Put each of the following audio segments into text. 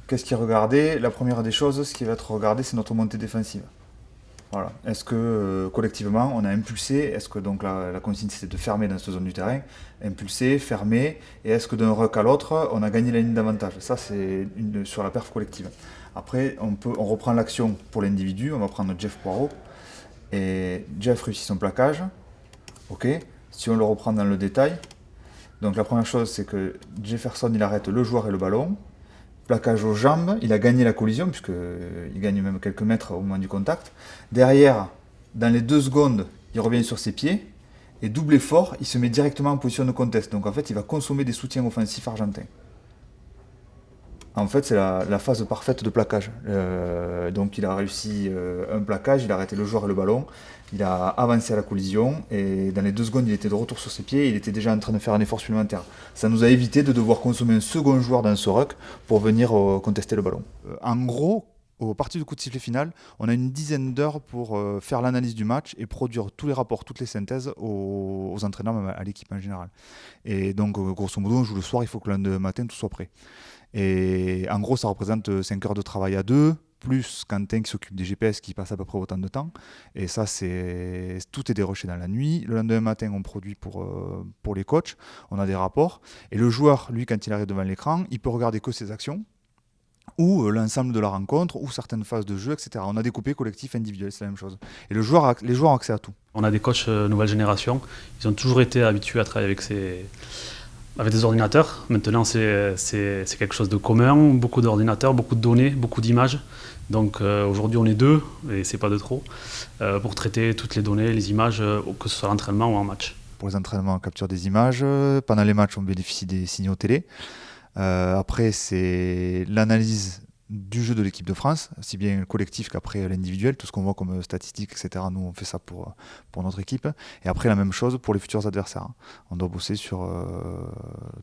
qu'est-ce qui est regardé? La première des choses, ce qui va être regardé, c'est notre montée défensive. Voilà. Est-ce que collectivement, on a impulsé? Est-ce que donc la consigne c'était de fermer dans cette zone du terrain? Impulser, fermer, et est-ce que d'un ruck à l'autre, on a gagné la ligne d'avantage? Ça, c'est sur la perf collective. Après, on reprend l'action pour l'individu, on va prendre Jeff Poirot, et Jeff réussit son plaquage. Ok. Si on le reprend dans le détail, donc la première chose, c'est que Jefferson, il arrête le joueur et le ballon. Plaquage aux jambes, il a gagné la collision, puisqu'il gagne même quelques mètres au moment du contact. Derrière, dans les 2 secondes, il revient sur ses pieds, et double effort, il se met directement en position de contest. Donc en fait, il va consommer des soutiens offensifs argentins. En fait, c'est la phase parfaite de plaquage. Donc il a réussi un plaquage, il a arrêté le joueur et le ballon, il a avancé à la collision, et dans les 2 secondes, il était de retour sur ses pieds, et il était déjà en train de faire un effort supplémentaire. Ça nous a évité de devoir consommer un second joueur dans ce ruck pour venir contester le ballon. En gros, au parti du coup de sifflet final, on a une dizaine d'heures pour faire l'analyse du match et produire tous les rapports, toutes les synthèses aux entraîneurs, même à l'équipe en général. Et donc, grosso modo, on joue le soir, il faut que le lendemain matin, tout soit prêt. Et en gros, ça représente 5 heures de travail à deux, plus Quentin qui s'occupe des GPS qui passe à peu près autant de temps. Et ça, tout est dérushé dans la nuit. Le lendemain matin, on produit pour les coachs, on a des rapports. Et le joueur, lui, quand il arrive devant l'écran, il peut regarder que ses actions, ou l'ensemble de la rencontre, ou certaines phases de jeu, etc. On a découpé collectif, individuel, c'est la même chose. Et les joueurs ont accès à tout. On a des coachs nouvelle génération, ils ont toujours été habitués à travailler avec des ordinateurs. Maintenant, c'est quelque chose de commun, beaucoup d'ordinateurs, beaucoup de données, beaucoup d'images. Donc aujourd'hui, on est deux, et c'est pas de trop, pour traiter toutes les données, les images, que ce soit à l'entraînement ou en match. Pour les entraînements, on capture des images. Pendant les matchs, on bénéficie des signaux télé. Après, c'est l'analyse du jeu de l'équipe de France, si bien le collectif qu'après l'individuel, tout ce qu'on voit comme statistiques, etc. Nous, on fait ça pour notre équipe. Et après, la même chose pour les futurs adversaires. On doit bosser sur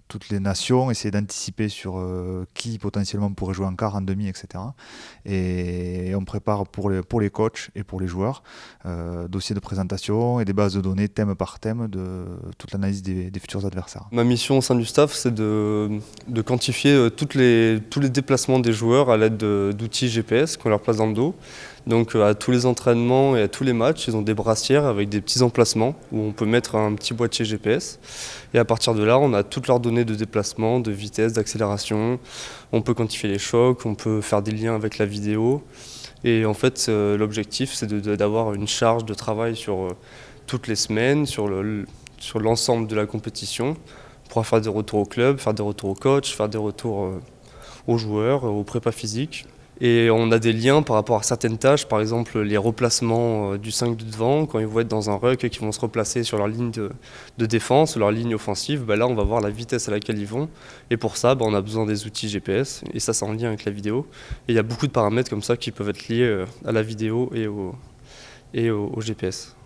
toutes les nations, essayer d'anticiper sur qui potentiellement pourrait jouer en quart, en demi, etc. Et on prépare pour les coachs et pour les joueurs dossiers de présentation et des bases de données thème par thème de toute l'analyse des futurs adversaires. Ma mission au sein du staff, c'est de quantifier tous les déplacements des joueurs à l'aide d'outils GPS qu'on leur place dans le dos. Donc à tous les entraînements et à tous les matchs, ils ont des brassières avec des petits emplacements où on peut mettre un petit boîtier GPS. Et à partir de là, on a toutes leurs données de déplacement, de vitesse, d'accélération. On peut quantifier les chocs, on peut faire des liens avec la vidéo. Et en fait, l'objectif, c'est d'avoir une charge de travail sur toutes les semaines, sur l'ensemble de la compétition, pour faire des retours au club, faire des retours au coach, faire des retours aux joueurs, aux prépas physiques. Et on a des liens par rapport à certaines tâches, par exemple les replacements du 5 de devant, quand ils vont être dans un ruck et qu'ils vont se replacer sur leur ligne de défense ou leur ligne offensive, là on va voir la vitesse à laquelle ils vont. Et pour ça, on a besoin des outils GPS, et ça c'est en lien avec la vidéo. Et il y a beaucoup de paramètres comme ça qui peuvent être liés à la vidéo et au GPS.